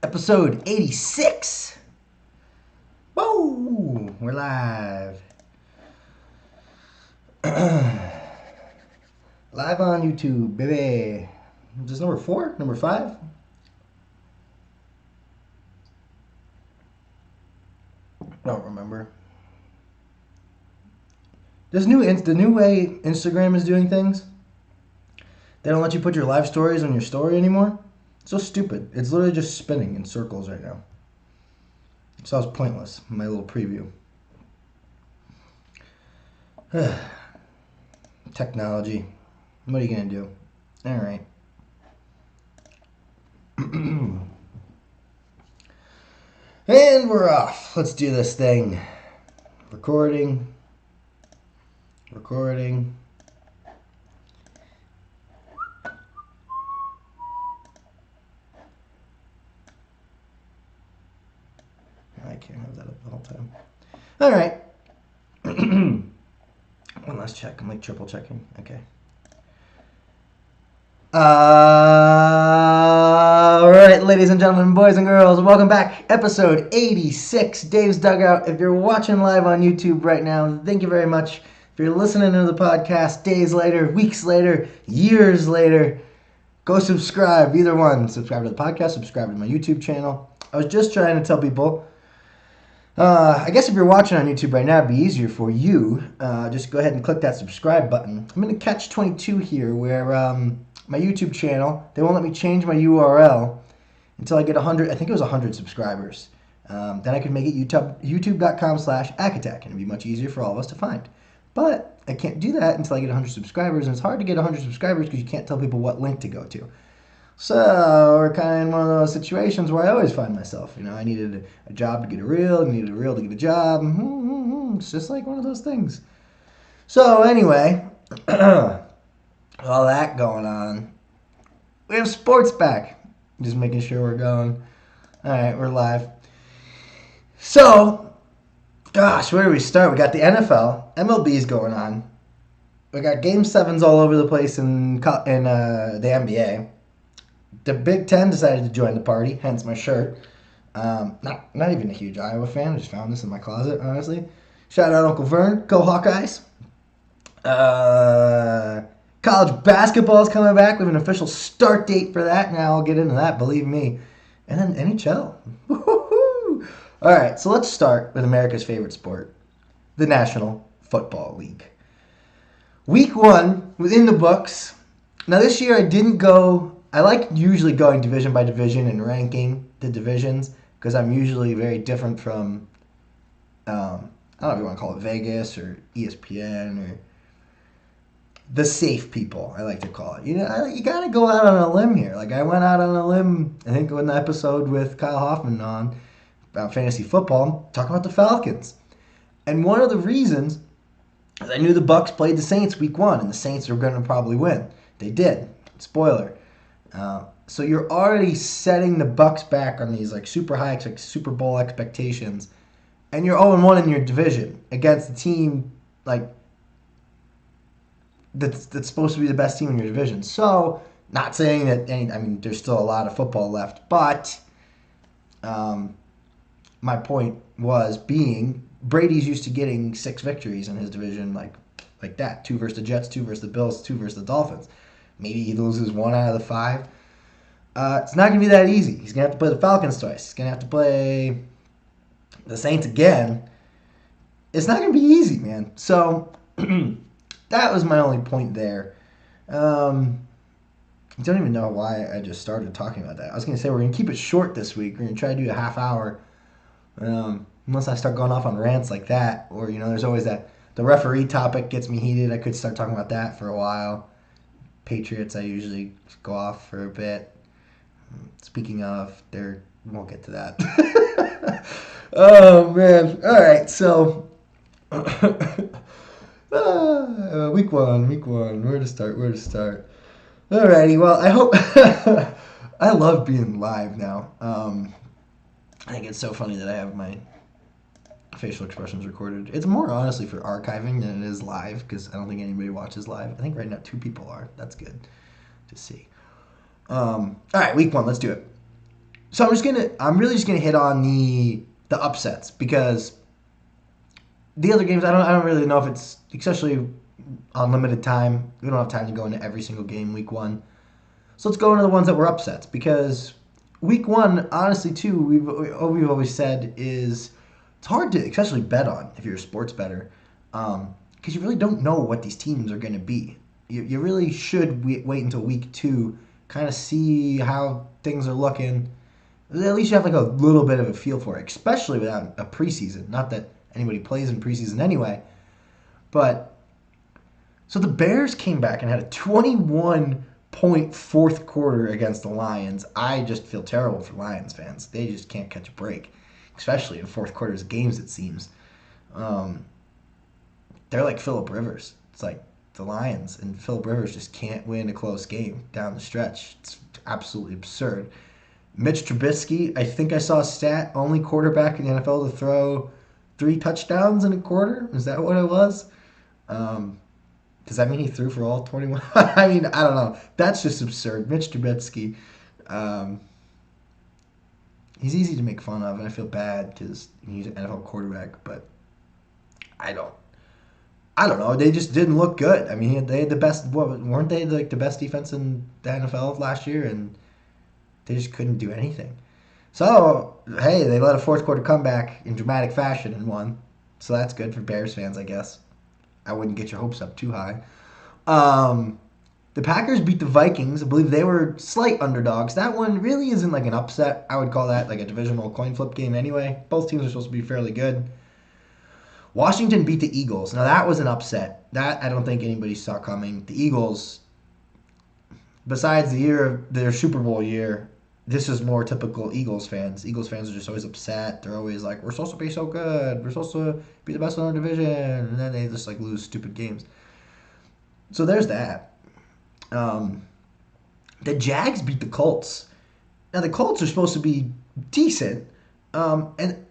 Episode 86. Whoa, we're live. Live on YouTube, baby. Is this number 4? Number 5? Don't remember. The new way Instagram is doing things, they don't let you put your live stories on your story anymore. It's so stupid. It's literally just spinning in circles right now. So that was pointless, my little preview. Technology. What are you going to do? All right. And we're off. Let's do this thing. Recording. I can't have that up the whole time. All right. One last check. I'm like triple checking. Okay. All right, ladies and gentlemen, boys and girls, welcome back. Episode 86, Dave's Dugout. If you're watching live on YouTube right now, thank you very much. If you're listening to the podcast days later, weeks later, years later, go subscribe. Either one. Subscribe to the podcast, subscribe to my YouTube channel. I was just trying to tell people, I guess if you're watching on YouTube right now, it'd be easier for you. Just go ahead and click that subscribe button. I'm in a catch-22 here where my YouTube channel, they won't let me change my URL until I get 100, I think it was 100 subscribers. Then I could make it youtube.com/ackattack, and it'd be much easier for all of us to find. But I can't do that until I get 100 subscribers, and it's hard to get 100 subscribers because you can't tell people what link to go to. So we're kind of in one of those situations where I always find myself. You know, I needed a job to get a reel, I needed a reel to get a job. It's just like one of those things. So anyway, all that going on. We have sports back. Just making sure we're going. All right, we're live. So, gosh, where do we start? We got the NFL. MLB's going on. We got Game 7's all over the place in the NBA. The Big Ten decided to join the party, hence my shirt. Not even a huge Iowa fan. I just found this in my closet, honestly. Shout out Uncle Vern. Go Hawkeyes. College basketball is coming back. We have an official start date for that. Now I'll get into that, believe me. And then NHL. Woo-hoo-hoo. All right, so let's start with America's favorite sport, the National Football League. Week 1 was in the books. Now this year I didn't go. I like usually going division by division and ranking the divisions because I'm usually very different from, I don't know if you want to call it Vegas or ESPN or the safe people, I like to call it. You know, you got to go out on a limb here. Like I went out on a limb, I think, in the episode with Kyle Hoffman on about fantasy football, talking about the Falcons. And one of the reasons is I knew the Bucs played the Saints week 1, and the Saints were going to probably win. They did. Spoiler. So you're already setting the Bucs back on these like super high, like Super Bowl expectations, and you're 0-1 in your division against the team like that's supposed to be the best team in your division. So, not saying that there's still a lot of football left, but my point was being Brady's used to getting 6 victories in his division like that. 2 versus the Jets, 2 versus the Bills, 2 versus the Dolphins. Maybe he loses 1 out of the 5. It's not going to be that easy. He's going to have to play the Falcons twice. He's going to have to play the Saints again. It's not going to be easy, man. So, that was my only point there. I don't even know why I just started talking about that. I was going to say we're going to keep it short this week. We're going to try to do a half hour. Unless I start going off on rants like that. Or, there's always that. The referee topic gets me heated. I could start talking about that for a while. Patriots, I usually go off for a bit. Speaking of, we'll get to that. Oh, man. All right, so week one. Where to start? Alrighty, well, I hope I love being live now. I think it's so funny that I have my facial expressions recorded. It's more honestly for archiving than it is live because I don't think anybody watches live. I think right now 2 people are. That's good to see. All right, week 1, let's do it. So I'm really just gonna hit on the upsets because the other games I don't really know if it's especially on limited time. We don't have time to go into every single game week one. So let's go into the ones that were upsets because week one, honestly, too, we've always said is it's hard to especially bet on if you're a sports bettor because you really don't know what these teams are going to be. You really should wait until week two, kind of see how things are looking. At least you have like a little bit of a feel for it, especially without a preseason. Not that anybody plays in preseason anyway, but so the Bears came back and had a 21-point fourth quarter against the Lions. I just feel terrible for Lions fans. They just can't catch a break, especially in fourth quarters games, it seems. Um, they're like Phillip Rivers. It's like the Lions, and Phillip Rivers just can't win a close game down the stretch. It's absolutely absurd. Mitch Trubisky, I think I saw a stat, only quarterback in the NFL to throw 3 touchdowns in a quarter. Is that what it was? Does that mean he threw for all 21? I mean, I don't know. That's just absurd. Mitch Trubisky, um, he's easy to make fun of, and I feel bad because he's an NFL quarterback, but I don't. I don't know. They just didn't look good. I mean, they had the best. Weren't they like the best defense in the NFL last year? And they just couldn't do anything. So hey, they let a fourth quarter comeback in dramatic fashion and won. So that's good for Bears fans, I guess. I wouldn't get your hopes up too high. Um, the Packers beat the Vikings. I believe they were slight underdogs. That one really isn't like an upset. I would call that like a divisional coin flip game anyway. Both teams are supposed to be fairly good. Washington beat the Eagles. Now that was an upset. That I don't think anybody saw coming. The Eagles, besides the year of their Super Bowl year, this is more typical Eagles fans. Eagles fans are just always upset. They're always like, we're supposed to be so good. We're supposed to be the best in our division. And then they just like lose stupid games. So there's that. The Jags beat the Colts. Now the Colts are supposed to be decent. And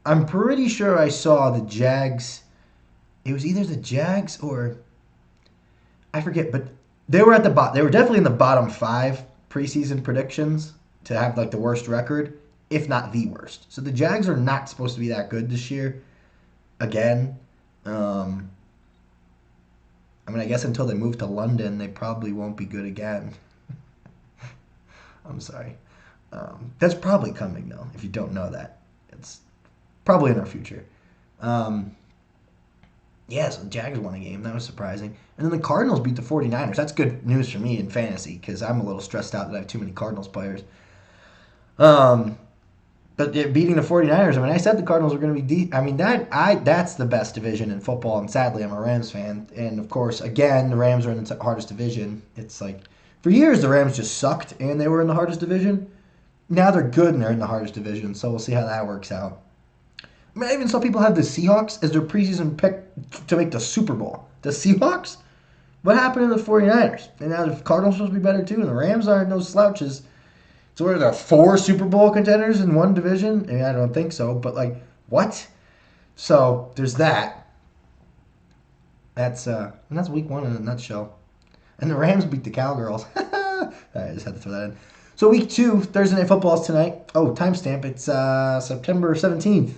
I'm pretty sure I saw the Jags. It was either the Jags or I forget, but they were at the bottom. They were definitely in the bottom 5 preseason predictions to have like the worst record, if not the worst. So the Jags are not supposed to be that good this year. Again, I mean, I guess until they move to London, they probably won't be good again. I'm sorry. That's probably coming though. If you don't know that, it's probably in our future. Um, Yeah, so the Jags won a game. That was surprising. And then the Cardinals beat the 49ers. That's good news for me in fantasy because I'm a little stressed out that I have too many Cardinals players. Um, but beating the 49ers, I mean, I said the Cardinals were going to be I mean, that's the best division in football, and sadly, I'm a Rams fan. And, of course, again, the Rams are in the hardest division. It's like, for years, the Rams just sucked, and they were in the hardest division. Now they're good, and they're in the hardest division, so we'll see how that works out. I mean, I even saw people have the Seahawks as their preseason pick to make the Super Bowl. The Seahawks? What happened to the 49ers? And now the Cardinals supposed to be better too, and the Rams aren't no slouches. So are there 4 Super Bowl contenders in one division? I mean, I don't think so, but like, what? So there's that. And that's week 1 in a nutshell. And the Rams beat the Cowgirls. I just had to throw that in. So week 2, Thursday Night Football is tonight. Oh, timestamp. It's September 17th.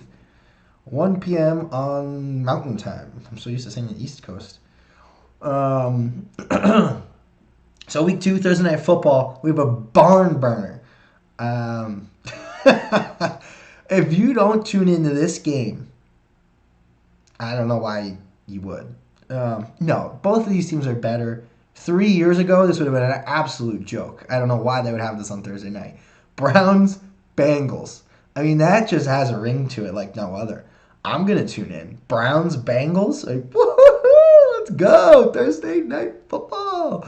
1 p.m. on Mountain Time. I'm so used to saying the East Coast. So week 2, Thursday Night Football, we have a barn burner. If you don't tune into this game, I don't know why you would. No, both of these teams are better. 3 years ago, this would have been an absolute joke. I don't know why they would have this on Thursday night. Browns, Bengals. I mean, that just has a ring to it like no other. I'm going to tune in. Browns, Bengals. Like, woohoo, let's go. Thursday night football.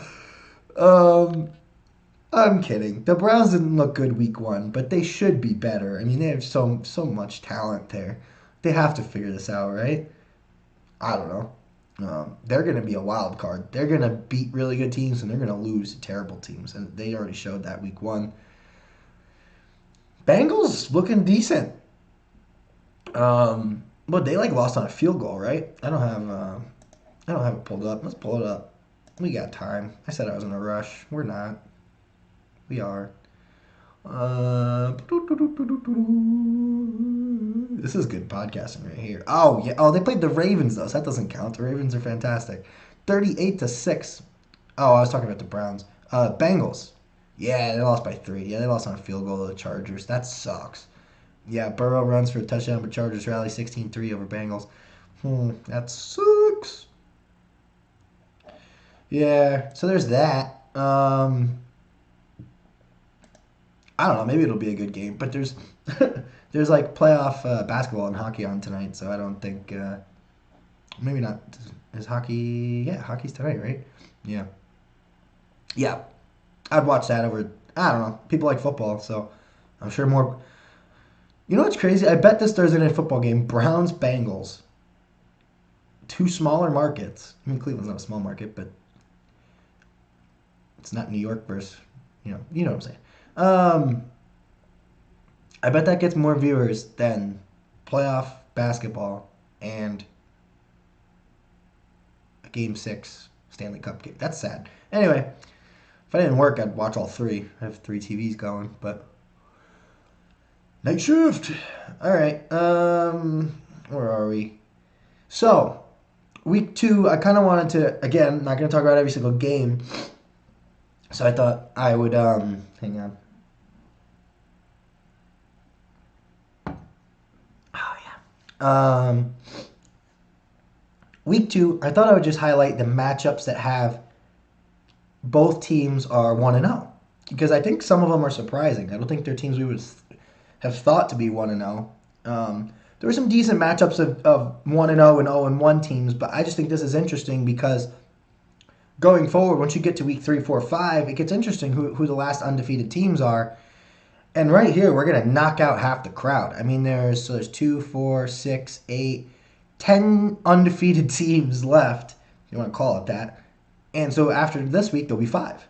I'm kidding. The Browns didn't look good week 1, but they should be better. I mean, they have so much talent there. They have to figure this out, right? I don't know. They're going to be a wild card. They're going to beat really good teams, and they're going to lose to terrible teams. And they already showed that week 1. Bengals looking decent. But they like lost on a field goal, right? I don't have it pulled up. Let's pull it up. We got time. I said I was in a rush. We're not. We are. This is good podcasting right here. Oh yeah. Oh, they played the Ravens though. So that doesn't count. The Ravens are fantastic. 38-6. Oh, I was talking about the Browns. Bengals. Yeah, they lost by 3. Yeah, they lost on a field goal to the Chargers. That sucks. Yeah, Burrow runs for a touchdown, but Chargers rally 16-3 over Bengals. That sucks. Yeah, so there's that. I don't know. Maybe it'll be a good game, but there's there's like playoff basketball and hockey on tonight, so I don't think maybe not. Is hockey? Yeah, hockey's tonight, right? Yeah, yeah. I'd watch that over. I don't know. People like football, so I'm sure more. You know what's crazy? I bet this Thursday night football game, Browns Bengals, two smaller markets. I mean, Cleveland's not a small market, but it's not New York versus you know what I'm saying. I bet that gets more viewers than playoff basketball and a Game 6 Stanley Cup game. That's sad. Anyway, if I didn't work, I'd watch all 3. I have 3 TVs going, but night shift. All right. Where are we? So, week 2, I kind of wanted to, again, not going to talk about every single game. So I thought I would, hang on. Oh, yeah. Week 2, I thought I would just highlight the matchups that have both teams are 1-0. Because I think some of them are surprising. I don't think they're teams we would have thought to be 1-0. There were some decent matchups of 1-0 and 0-1 teams, but I just think this is interesting because going forward, once you get to week 3, 4, 5, it gets interesting who the last undefeated teams are. And right here, we're going to knock out half the crowd. I mean, there's 2, 4, 6, 8, 10 undefeated teams left, if you want to call it that. And so after this week, there'll be 5.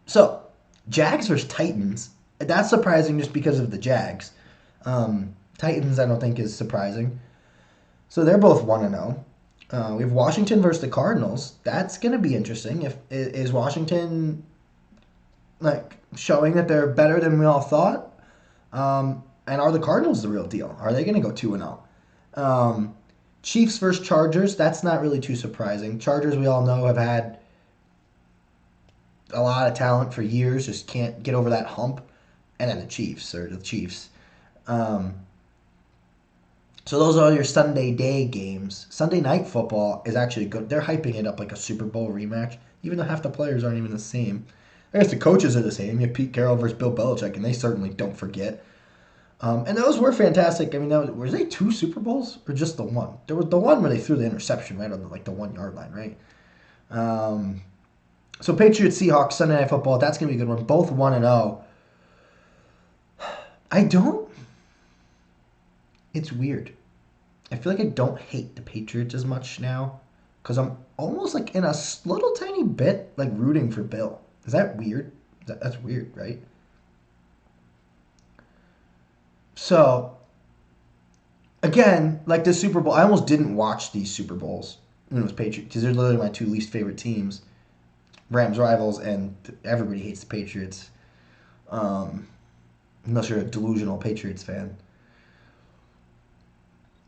So, Jags versus Titans. That's surprising just because of the Jags. Titans, I don't think, is surprising. So they're both 1-0. We have Washington versus the Cardinals. That's going to be interesting. Is Washington showing that they're better than we all thought? And are the Cardinals the real deal? Are they going to go 2-0? Chiefs versus Chargers. That's not really too surprising. Chargers, we all know, have had a lot of talent for years. Just can't get over that hump. And then the Chiefs. So those are your Sunday day games. Sunday night football is actually good. They're hyping it up like a Super Bowl rematch, even though half the players aren't even the same. I guess the coaches are the same. You have Pete Carroll versus Bill Belichick, and they certainly don't forget. And those were fantastic. I mean, were they 2 Super Bowls or just the one? There was the one where they threw the interception right on the 1 yard line, right? So Patriots Seahawks Sunday night football. That's gonna be a good one. Both 1-0. It's weird. I feel like I don't hate the Patriots as much now because I'm almost like in a little tiny bit like rooting for Bill. Is that weird? That's weird, right? So, again, like the Super Bowl, I almost didn't watch these Super Bowls when it was Patriots because they're literally my 2 least favorite teams. Rams rivals, and everybody hates the Patriots. Unless you're a delusional Patriots fan.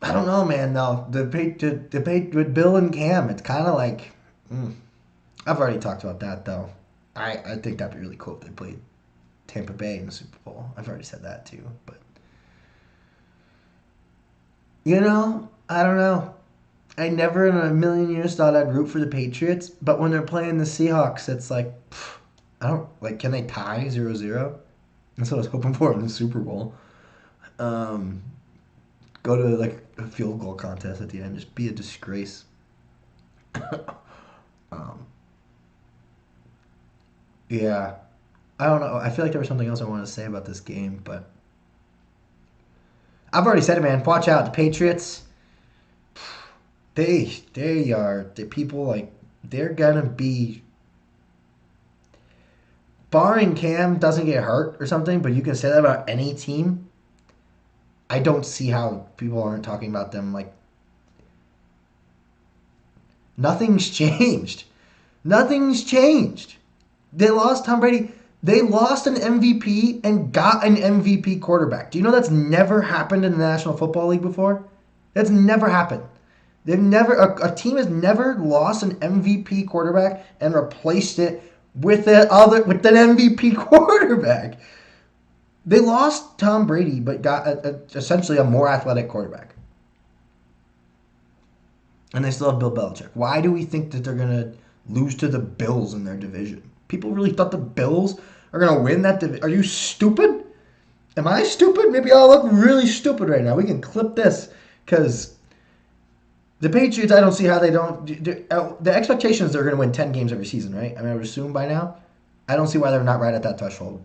I don't know, man. Though the with Bill and Cam, it's kind of like I've already talked about that though. I think that'd be really cool if they played Tampa Bay in the Super Bowl. I've already said that too, but I don't know. I never in a million years thought I'd root for the Patriots, but when they're playing the Seahawks, it's like I don't like. Can they tie 0-0? That's what I was hoping for in the Super Bowl. Go to like a field goal contest at the end. Just be a disgrace. Yeah. I don't know. I feel like there was something else I wanted to say about this game, but I've already said it, man. Watch out. The Patriots, they are the people like they're gonna be barring Cam doesn't get hurt or something, but you can say that about any team. I don't see how people aren't talking about them like nothing's changed. Nothing's changed. They lost Tom Brady. They lost an MVP and got an MVP quarterback. Do you know that's never happened in the National Football League before? That's never happened. They've never a team has never lost an MVP quarterback and replaced it with an MVP quarterback. They lost Tom Brady, but got essentially a more athletic quarterback. And they still have Bill Belichick. Why do we think that they're going to lose to the Bills in their division? People really thought the Bills are going to win that division. Are you stupid? Am I stupid? Maybe I'll look really stupid right now. We can clip this because the Patriots, I don't see how they don't. The expectation is they're going to win 10 games every season, right? I mean, I would assume by now. I don't see why they're not right at that threshold.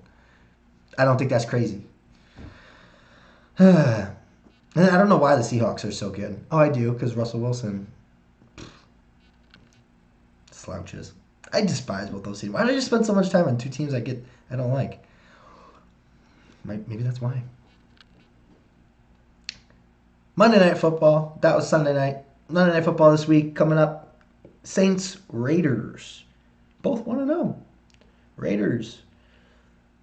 I don't think that's crazy. And I don't know why the Seahawks are so good. Oh, I do, because Russell Wilson slouches. I despise both those teams. Why did I just spend so much time on two teams I don't like? Maybe that's why. Monday Night Football. That was Sunday night. Monday Night Football this week coming up. Saints Raiders. Both 1-0. Raiders.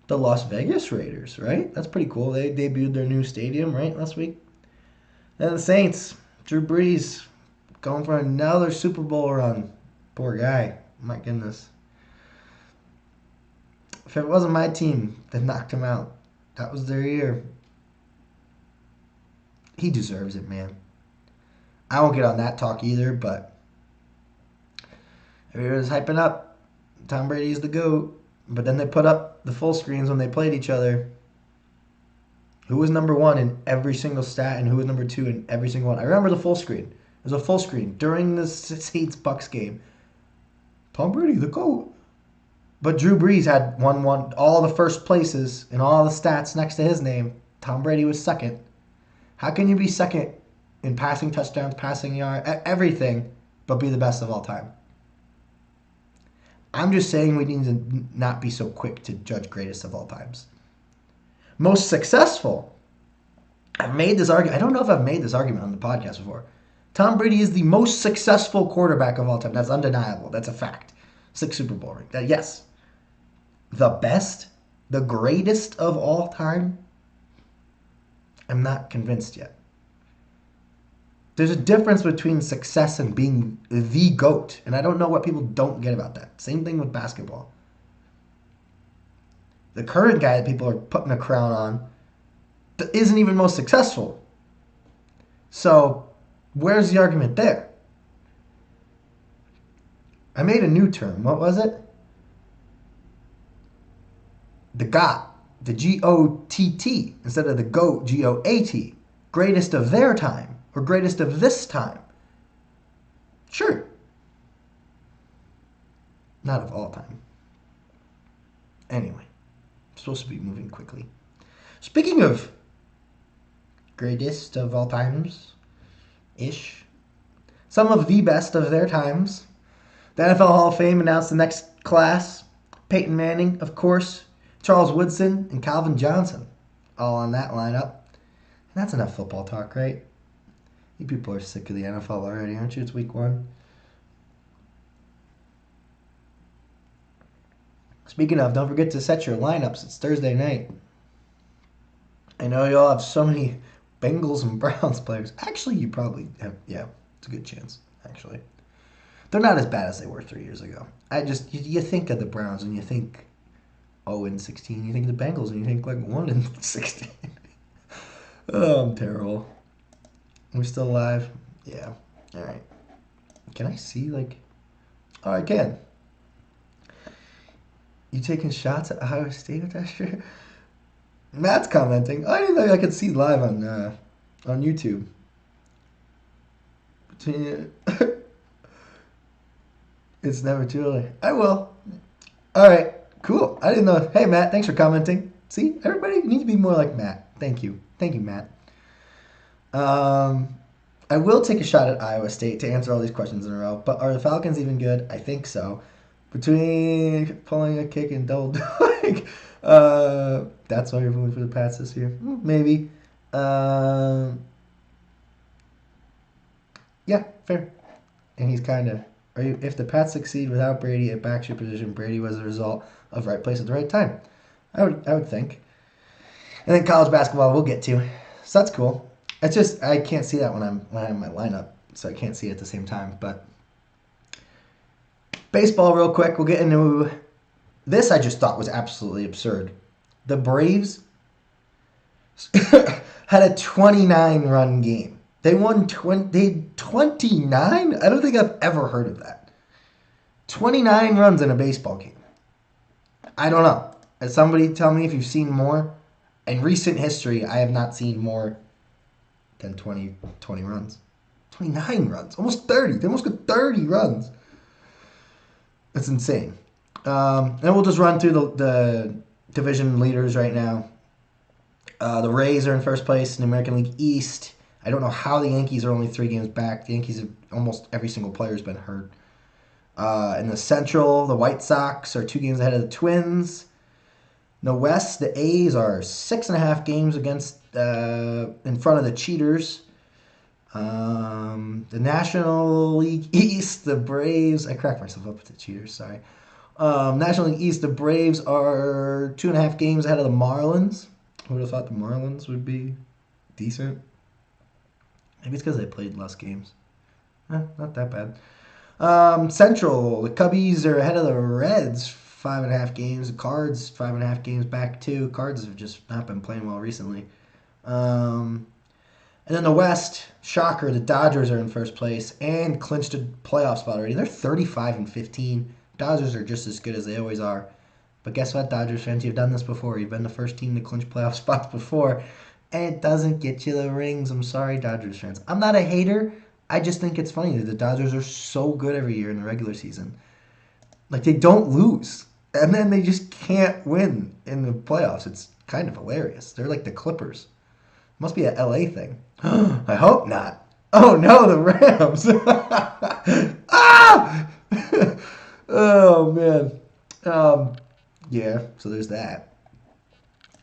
The Las Vegas Raiders, right? That's pretty cool. They debuted their new stadium, right, last week. And the Saints. Drew Brees going for another Super Bowl run. Poor guy. My goodness. If it wasn't my team that knocked him out, that was their year. He deserves it, man. I won't get on that talk either, but everyone's hyping up Tom Brady is the GOAT. But then they put up the full screens when they played each other. Who was number one in every single stat and who was number two in every single one. I remember the full screen. It was a full screen during the Saints-Bucks game. Tom Brady, the GOAT. But Drew Brees had won all the first places and all the stats next to his name. Tom Brady was second. How can you be second in passing touchdowns, passing yard, everything, but be the best of all time? I'm just saying we need to not be so quick to judge greatest of all times. Most successful. I've made this argument. I don't know if I've made this argument on the podcast before. Tom Brady is the most successful quarterback of all time. That's undeniable. That's a fact. 6 Super Bowl rings. Yes. The best, the greatest of all time, I'm not convinced yet. There's a difference between success and being the GOAT, and I don't know what people don't get about that. Same thing with basketball. The current guy that people are putting a crown on isn't even most successful. So, where's the argument there? I made a new term. What was it? The GOAT. The GOTT instead of the GOAT, GOAT. Greatest of their time or greatest of this time. Sure. Not of all time. Anyway, I'm supposed to be moving quickly. Speaking of greatest of all times-ish, some of the best of their times, the NFL Hall of Fame announced the next class. Peyton Manning, of course, Charles Woodson, and Calvin Johnson, all on that lineup. And that's enough football talk, right? You people are sick of the NFL already, aren't you? It's week 1. Speaking of, don't forget to set your lineups. It's Thursday night. I know you all have so many Bengals and Browns players. Actually, you probably have, yeah, it's a good chance, actually. They're not as bad as they were 3 years ago. You think of the Browns and you think 0-16. You think of the Bengals and you think like 1-16. Oh, I'm terrible. We're still alive? Yeah. All right. Can I see, like... Oh, I can. You taking shots at Ohio State with that shirt? Matt's commenting. I didn't know I could see live on YouTube. It's never too early. I will. All right. Cool. I didn't know. Hey, Matt. Thanks for commenting. See? Everybody needs to be more like Matt. Thank you. Thank you, Matt. I will take a shot at Iowa State to answer all these questions in a row. But are the Falcons even good? I think so. Between pulling a kick and double doing, that's why you're voting for the Pats this year. Maybe. Yeah, fair. And he's kind of... If the Pats succeed without Brady at backship position, Brady was the result of right place at the right time. I would think. And then college basketball we'll get to. So that's cool. It's just I can't see that when I'm in my lineup, so I can't see it at the same time. But baseball, real quick, we'll get into this. I just thought was absolutely absurd. The Braves had a 29-run game. They won 29? I don't think I've ever heard of that. 29 runs in a baseball game. I don't know. As somebody tell me if you've seen more. In recent history, I have not seen more than 20 runs. 29 runs. Almost 30. They almost got 30 runs. That's insane. And we'll just run through the division leaders right now. The Rays are in first place in the American League East. I don't know how the Yankees are only 3 games back. The Yankees have almost every single player has been hurt. In the Central, the White Sox are 2 games ahead of the Twins. In the West, the A's are 6.5 games against in front of the Cheaters. The National League East, the Braves. I cracked myself up with the Cheaters. Sorry. National League East, the Braves are 2.5 games ahead of the Marlins. Who would have thought the Marlins would be decent? Maybe it's because they played less games. Not that bad. Central, the Cubbies are ahead of the Reds, 5.5 games. The Cards, 5.5 games back too. Cards have just not been playing well recently. And then the West, shocker, the Dodgers are in first place and clinched a playoff spot already. They're 35-15. Dodgers are just as good as they always are. But guess what, Dodgers fans? You've done this before. You've been the first team to clinch playoff spots before. And it doesn't get you the rings. I'm sorry, Dodgers fans. I'm not a hater. I just think it's funny that the Dodgers are so good every year in the regular season. Like, they don't lose. And then they just can't win in the playoffs. It's kind of hilarious. They're like the Clippers. Must be a LA thing. I hope not. Oh, no, the Rams. Ah! Oh, man. Yeah, so there's that.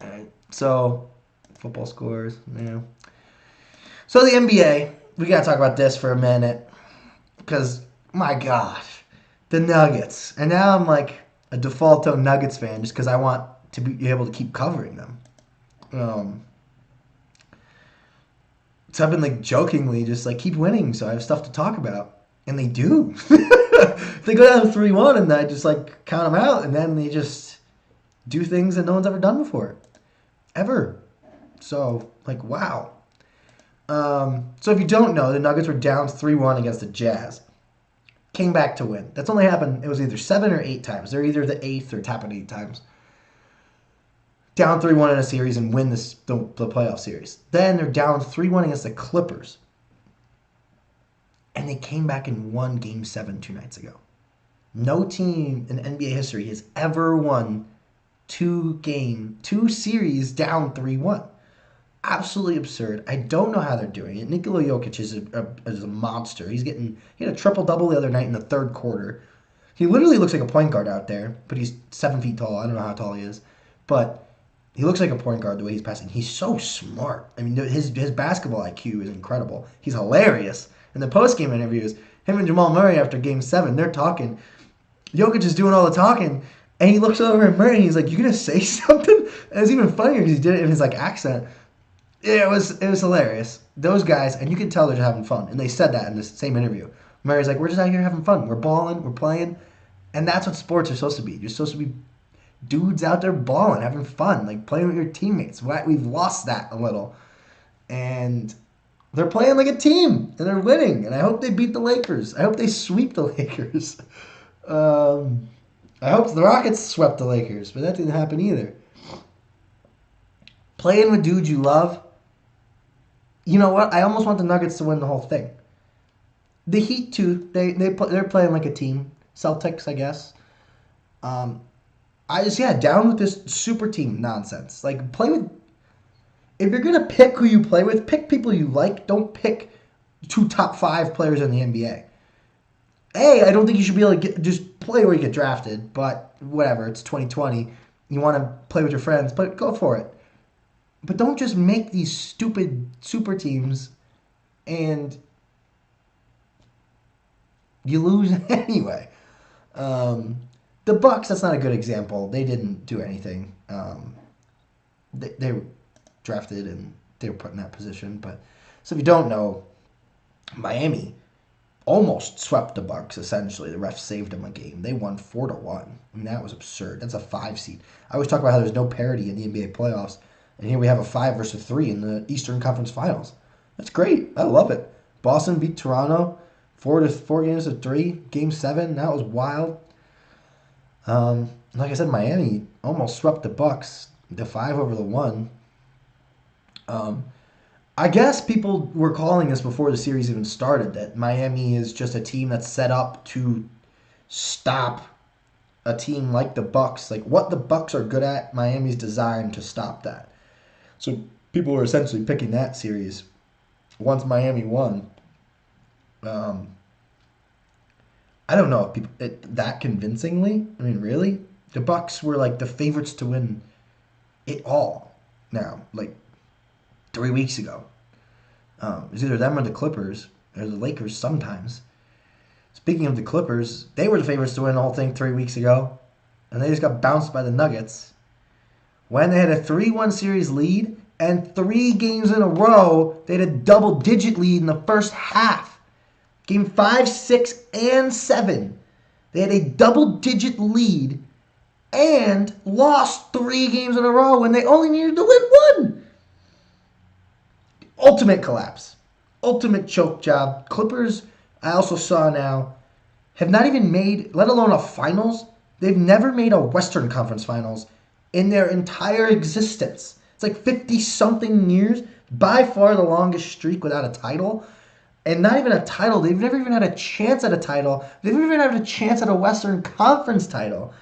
All right. So, football scores. Yeah. So, the NBA. We got to talk about this for a minute. Because, my gosh. The Nuggets. And now I'm like a defaulto Nuggets fan just because I want to be able to keep covering them. So I've been like jokingly just like keep winning so I have stuff to talk about. And they do. They go down 3-1 and I just like count them out and then they just do things that no one's ever done before. Ever. So, like, wow. So if you don't know, the Nuggets were down 3-1 against the Jazz. Came back to win. That's only happened, it was either 7 or 8 times. They're either the 8th or it's happened 8 times. Down 3-1 in a series and win the playoff series. Then they're down 3-1 against the Clippers. And they came back and won Game 7 2 nights ago. No team in NBA history has ever won 2 series down 3-1. Absolutely absurd. I don't know how they're doing it. Nikola Jokic is a monster. He had a triple-double the other night in the third quarter. He literally looks like a point guard out there, but he's 7 feet tall. I don't know how tall he is. But he looks like a point guard the way he's passing. He's so smart. I mean, his basketball IQ is incredible. He's hilarious. In the post-game interviews, him and Jamal Murray after Game 7, they're talking. Jokic is doing all the talking, and he looks over at Murray, and he's like, "You gonna say something?" And it's even funnier because he did it in his like accent. Yeah, it was hilarious. Those guys, and you can tell they're just having fun. And they said that in the same interview. Murray's like, "We're just out here having fun. We're balling. We're playing." And that's what sports are supposed to be. You're supposed to be dudes out there balling, having fun, like playing with your teammates. We've lost that a little. And they're playing like a team, and they're winning. And I hope they beat the Lakers. I hope they sweep the Lakers. I hope the Rockets swept the Lakers, but that didn't happen either. Playing with dudes you love. You know what? I almost want the Nuggets to win the whole thing. The Heat too. They're playing like a team. Celtics, I guess. Down with this super team nonsense. Like, play with. If you're gonna pick who you play with, pick people you like. Don't pick 2 top 5 players in the NBA. I don't think you should be able to just play where you get drafted. But whatever, it's 2020. You want to play with your friends, but go for it. But don't just make these stupid super teams and you lose anyway. The Bucks, that's not a good example. They didn't do anything. They were drafted and they were put in that position. But so if you don't know, Miami almost swept the Bucks. Essentially, the refs saved them a game. They won 4-1. I mean, that was absurd. That's a 5 seed. I always talk about how there's no parity in the NBA playoffs, and here we have a 5 versus 3 in the Eastern Conference Finals. That's great. I love it. Boston beat Toronto 4 games to 3. Game 7. That was wild. Like I said, Miami almost swept the Bucks. The 5 over the 1. I guess people were calling this before the series even started that Miami is just a team that's set up to stop a team like the Bucks. Like what the Bucks are good at, Miami's designed to stop that. So people were essentially picking that series once Miami won. I don't know if people that convincingly. I mean, really, the Bucks were like the favorites to win it all. Now, like 3 weeks ago, it was either them or the Clippers or the Lakers. Sometimes. Speaking of the Clippers, they were the favorites to win the whole thing 3 weeks ago, and they just got bounced by the Nuggets when they had a 3-1 series lead, and 3 games in a row they had a double-digit lead in the first half. Game 5, 6, and 7. They had a double-digit lead and lost 3 games in a row when they only needed to win 1. Ultimate collapse. Ultimate choke job. Clippers, I also saw now, have not even made, let alone a finals, they've never made a Western Conference Finals in their entire existence. It's like 50-something years, by far the longest streak without a title. And not even a title. They've never even had a chance at a title. They've never even had a chance at a Western Conference title.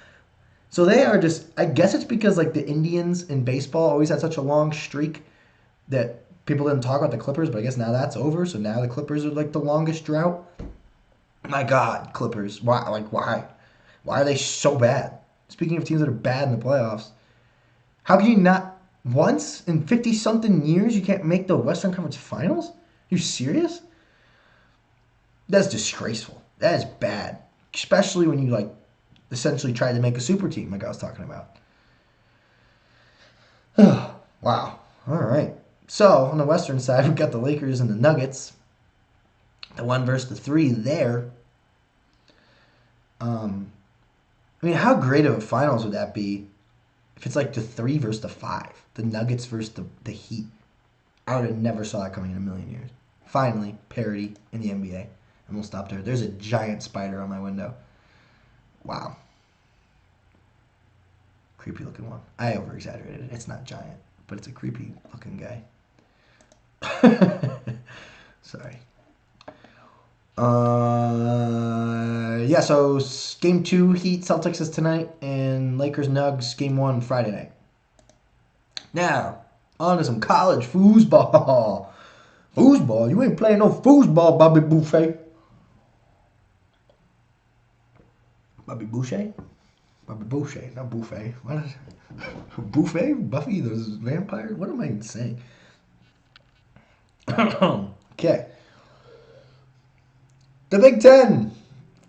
So they are just, I guess it's because like the Indians in baseball always had such a long streak that people didn't talk about the Clippers, but I guess now that's over. So now the Clippers are like the longest drought. My God, Clippers. Why? Like, why? Why are they so bad? Speaking of teams that are bad in the playoffs, how can you not, once in 50-something years, you can't make the Western Conference Finals? You serious? That's disgraceful. That is bad. Especially when you, like, essentially tried to make a super team like I was talking about. Wow. All right. So, on the Western side, we've got the Lakers and the Nuggets. The 1 versus the 3 there. I mean, how great of a finals would that be if it's like the 3 versus the 5? The Nuggets versus the Heat. I would have never saw that coming in a million years. Finally, parity in the NBA. And we'll stop there. There's a giant spider on my window. Wow. Creepy looking one. I over-exaggerated it. It's not giant, but it's a creepy looking guy. Sorry. Yeah, so game 2, Heat Celtics is tonight, and Lakers Nugs game 1 Friday night. Now, on to some college foosball. Foosball? You ain't playing no foosball, Bobby Buffet. Bobby Boucher? Bobby Boucher, not Buffet. What is it? Buffet? Buffy, those vampires? What am I saying? Okay. The Big Ten.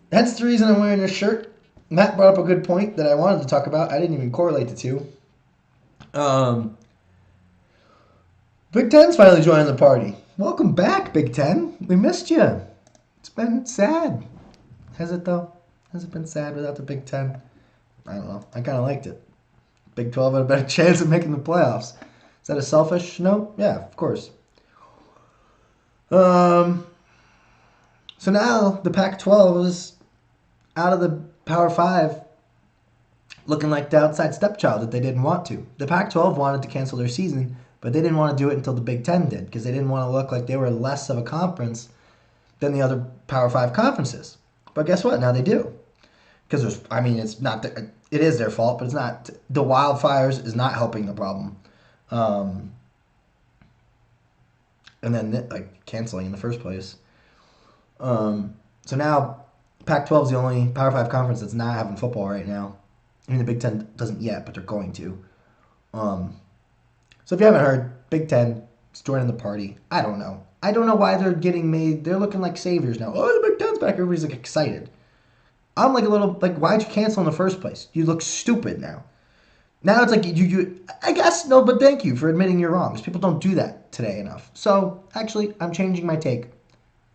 That's the reason I'm wearing this shirt. Matt brought up a good point that I wanted to talk about. I didn't even correlate the two. Big Ten's finally joining the party. Welcome back, Big Ten. We missed you. It's been sad. Has it, though? Has it been sad without the Big Ten? I don't know. I kind of liked it. Big 12 had a better chance of making the playoffs. Is that a selfish note? Yeah, of course. So now the Pac-12 is out of the Power 5 looking like the outside stepchild that they didn't want to. The Pac-12 wanted to cancel their season, but they didn't want to do it until the Big Ten did because they didn't want to look like they were less of a conference than the other Power 5 conferences. But guess what? Now they do. Because there's, I mean, it's not, it is their fault, but it's not, the wildfires is not helping the problem. And then, like, canceling in the first place. So now, Pac-12 is the only Power 5 conference that's not having football right now. I mean, the Big Ten doesn't yet, but they're going to. So if you haven't heard, Big Ten is joining the party. I don't know. I don't know why they're getting made. They're looking like saviors now. Oh, the Big Ten's back. Everybody's like excited. I'm like a little, like, why'd you cancel in the first place? You look stupid now. Now it's like, I guess, no, but thank you for admitting you're wrong. Because people don't do that today enough. So, actually, I'm changing my take.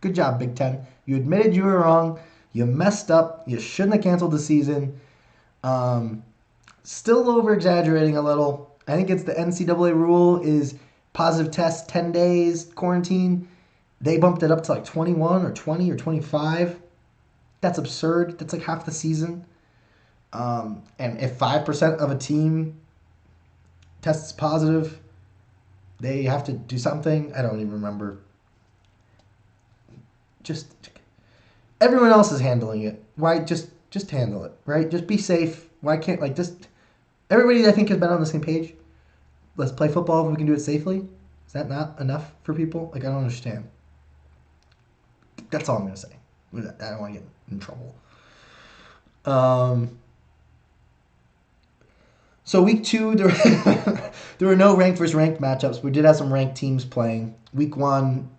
Good job, Big Ten. You admitted you were wrong. You messed up. You shouldn't have canceled the season. Still over-exaggerating a little. I think it's the NCAA rule is positive test, 10 days, quarantine. They bumped it up to like 21 or 20 or 25. That's absurd. That's like half the season. And if 5% of a team tests positive, they have to do something. I don't even remember. Just everyone else is handling it. Why just handle it, right? Just be safe. Why can't just everybody I think has been on the same page. Let's play football if we can do it safely. Is that not enough for people? Like, I don't understand. That's all I'm gonna say. I don't want to get in trouble. So week 2, there were no ranked versus ranked matchups. We did have some ranked teams playing. Week 1,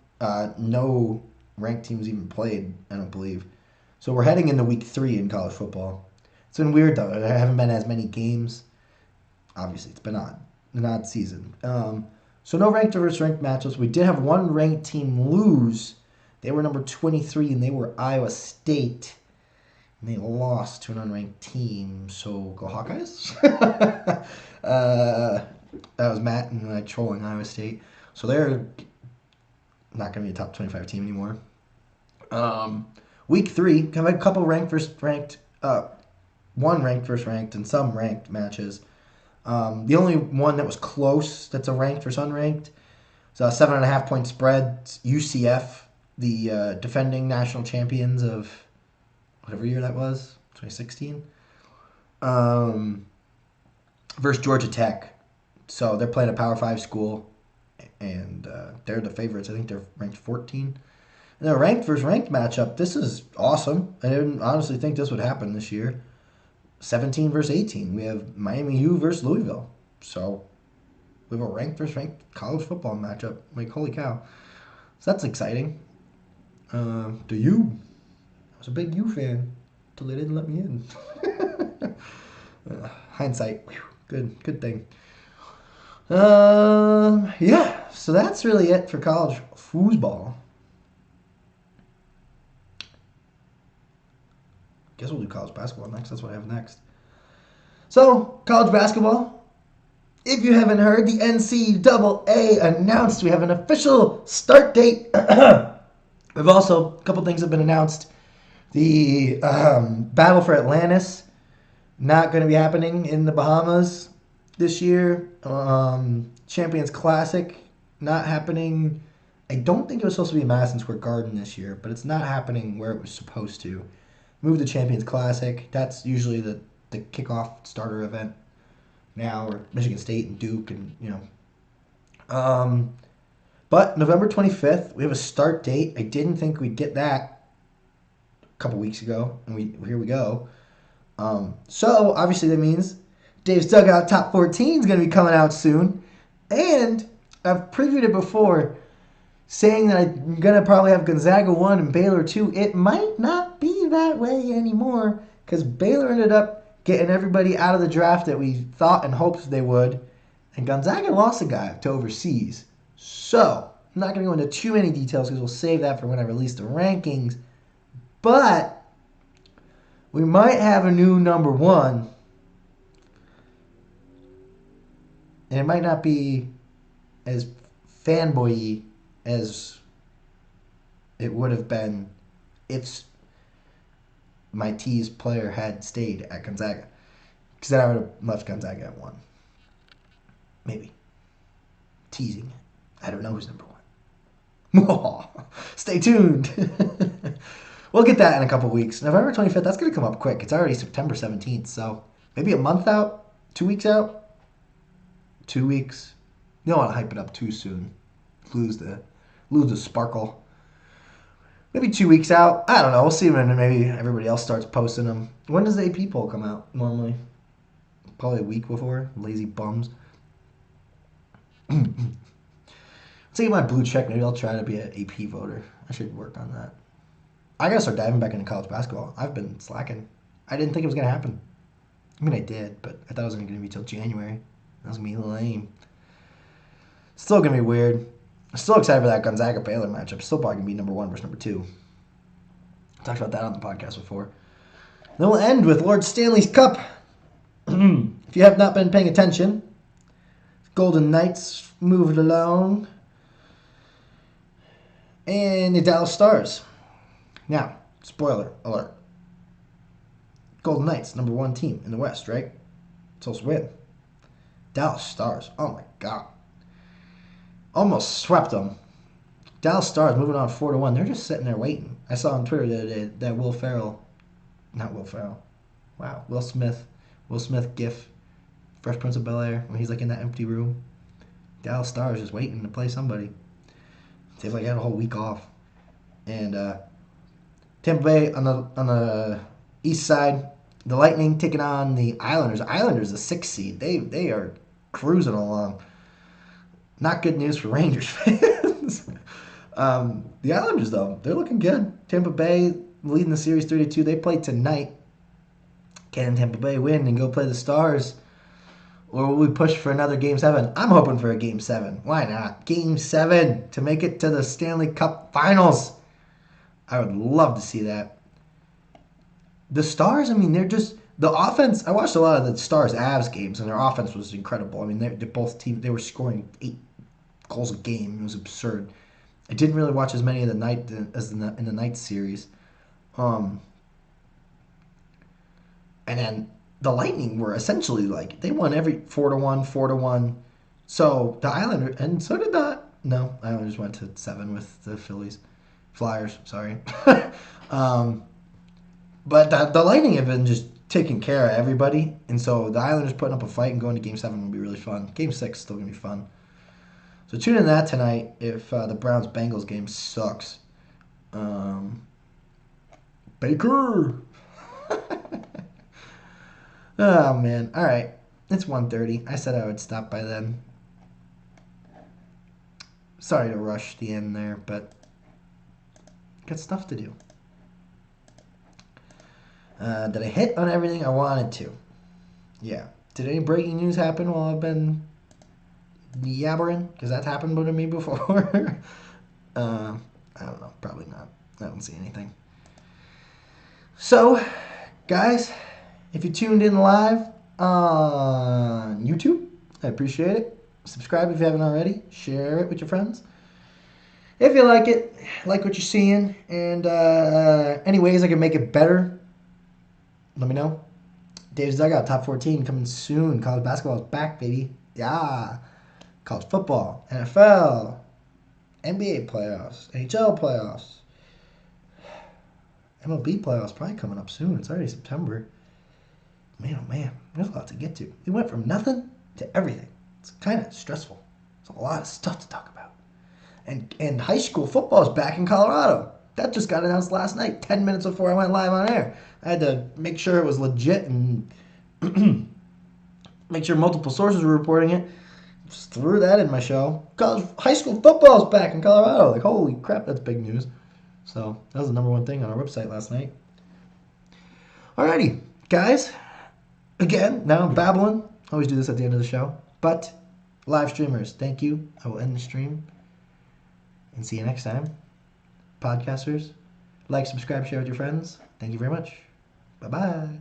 no ranked teams even played, I don't believe. So we're heading into week 3 in college football. It's been weird, though. There haven't been as many games. Obviously, it's been an odd season. So no ranked versus ranked matchups. We did have one ranked team lose. They were number 23, and they were Iowa State. And they lost to an unranked team. So go Hawkeyes. That was Matt and I trolling Iowa State. So they're not going to be a top 25 team anymore. Week 3, have a couple ranked versus ranked, one ranked versus ranked, and some ranked matches. The only one that was close that's a ranked versus unranked is a 7.5 point spread. UCF, the defending national champions of whatever year that was, 2016, versus Georgia Tech. So they're playing a Power 5 school, and they're the favorites. I think they're ranked 14. And a ranked versus ranked matchup, this is awesome. I didn't honestly think this would happen this year. 17 versus 18. We have Miami U versus Louisville. So we have a ranked versus ranked college football matchup. Like, holy cow. So that's exciting. The U. I was a big U fan until they didn't let me in. Hindsight. Whew, good thing. Yeah. So that's really it for college foosball. Guess we'll do college basketball next. That's what I have next. So, college basketball. If you haven't heard, the NCAA announced we have an official start date. We've also, a couple things have been announced. The Battle for Atlantis, not going to be happening in the Bahamas this year. Champions Classic, not happening. I don't think it was supposed to be Madison Square Garden this year, but it's not happening where it was supposed to. Move the Champions Classic. That's usually the kickoff starter event now, or Michigan State and Duke, and But November 25th, we have a start date. I didn't think we'd get that a couple weeks ago, and here we go. So obviously that means Dave's Dugout Top 14 is going to be coming out soon, and I've previewed it before, saying that I'm going to probably have Gonzaga 1 and Baylor 2. It might not be that way anymore, because Baylor ended up getting everybody out of the draft that we thought and hoped they would, and Gonzaga lost a guy to overseas. So, I'm not going to go into too many details because we'll save that for when I release the rankings, but we might have a new number 1, and it might not be as fanboy-y as it would have been if my T's player had stayed at Gonzaga. Because then I would have left Gonzaga at 1. Maybe. Teasing. I don't know who's number 1. Stay tuned. We'll get that in a couple weeks. November 25th, that's going to come up quick. It's already September 17th, so maybe a month out? 2 weeks out? 2 weeks. You don't want to hype it up too soon. Lose the sparkle. Maybe 2 weeks out. I don't know. We'll see when maybe everybody else starts posting them. When does the AP poll come out normally? Probably a week before. Lazy bums. Let's get my blue check. Maybe I'll try to be an AP voter. I should work on that. I gotta start diving back into college basketball. I've been slacking. I didn't think it was going to happen. I mean, I did, but I thought it was going to be till January. That was going to be lame. Still going to be weird. I'm still excited for that Gonzaga-Baylor matchup. Still probably going to be number 1 versus number 2. Talked about that on the podcast before. Then we'll end with Lord Stanley's Cup. If you have not been paying attention, Golden Knights moved along. And the Dallas Stars. Now, spoiler alert. Golden Knights, number 1 team in the West, right? Supposed to win. Dallas Stars, oh my God. Almost swept them. Dallas Stars moving on 4-1. They're just sitting there waiting. I saw on Twitter the other day that Will Smith gif, Fresh Prince of Bel-Air, when he's like in that empty room. Dallas Stars just waiting to play somebody. They've like had a whole week off. And Tampa Bay on the east side, the Lightning taking on the Islanders. Islanders, the 6th seed. They are cruising along. Not good news for Rangers fans. The Islanders, though, they're looking good. Tampa Bay leading the series 3-2. They play tonight. Can Tampa Bay win and go play the Stars? Or will we push for another Game 7? I'm hoping for a Game 7. Why not? Game 7 to make it to the Stanley Cup Finals. I would love to see that. The Stars, I mean, they're just... The offense... I watched a lot of the Stars-Avs games, and their offense was incredible. I mean, they're both teams... They were scoring 8 goals a game. It was absurd. I didn't really watch as many of the night as in the night series. And then the Lightning were essentially like, they won every 4-1. So the Islanders, and so did the, no, Islanders went to 7 with the Flyers, sorry. But the Lightning have been just taking care of everybody. And so the Islanders putting up a fight and going to Game 7 will be really fun. Game 6 is still going to be fun. So tune in that tonight if the Browns-Bengals game sucks. Baker! Oh, man. All right. It's 1:30. I said I would stop by then. Sorry to rush the end there, but got stuff to do. Did I hit on everything I wanted to? Yeah. Did any breaking news happen while I've been yabbering? Because that's happened to me before. I don't know. Probably not. I don't see anything. So, guys, if you tuned in live on YouTube, I appreciate it. Subscribe if you haven't already. Share it with your friends. If you like it, like what you're seeing, and any ways I can make it better, let me know. Dave's Dugout, top 14, coming soon. College basketball is back, baby. Yeah. College football, NFL, NBA playoffs, NHL playoffs, MLB playoffs probably coming up soon. It's already September. Man, oh man, there's a lot to get to. We went from nothing to everything. It's kind of stressful. There's a lot of stuff to talk about. And high school football is back in Colorado. That just got announced last night, 10 minutes before I went live on air. I had to make sure it was legit and make sure multiple sources were reporting it. Just threw that in my show. High school football is back in Colorado. Like, holy crap, that's big news. So that was the number 1 thing on our website last night. Alrighty, guys. Again, now I'm babbling. I always do this at the end of the show. But, live streamers, thank you. I will end the stream. And see you next time. Podcasters, like, subscribe, share with your friends. Thank you very much. Bye-bye.